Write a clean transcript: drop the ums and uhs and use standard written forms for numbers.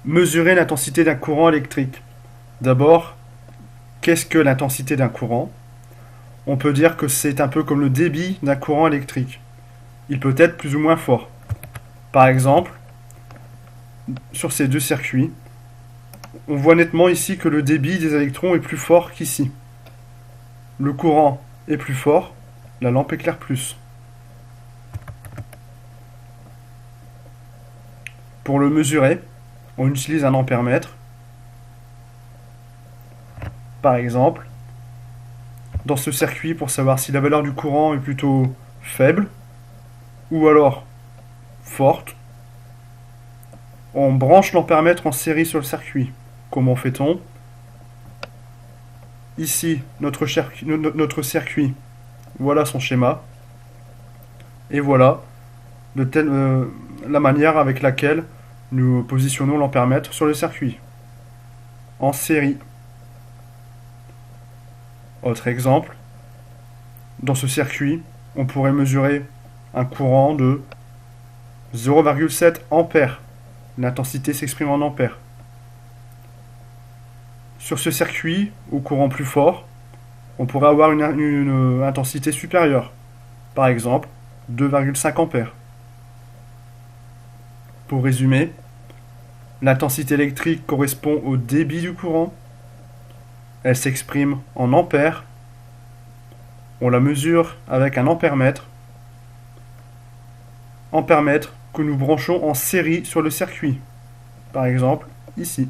Mesurer l'intensité d'un courant électrique. D'abord, qu'est-ce que l'intensité d'un courant? On peut dire que c'est un peu comme le débit d'un courant électrique. Il peut être plus ou moins fort. Par exemple, sur ces deux circuits, on voit nettement ici que le débit des électrons est plus fort qu'ici. Le courant est plus fort, la lampe éclaire plus. Pour le mesurer, on utilise un ampèremètre. Par exemple, dans ce circuit, pour savoir si la valeur du courant est plutôt faible ou alors forte, on branche l'ampèremètre en série sur le circuit. Comment fait-on? Ici, notre circuit, voilà son schéma, et voilà la manière avec laquelle nous positionnons l'ampèremètre sur le circuit. En série. Autre exemple, dans ce circuit, on pourrait mesurer un courant de 0,7 ampères. L'intensité s'exprime en ampères. Sur ce circuit, au courant plus fort, on pourrait avoir une intensité supérieure. Par exemple, 2,5 ampères. Pour résumer, l'intensité électrique correspond au débit du courant. Elle s'exprime en ampères. On la mesure avec un ampèremètre. Ampèremètre que nous branchons en série sur le circuit. Par exemple, ici.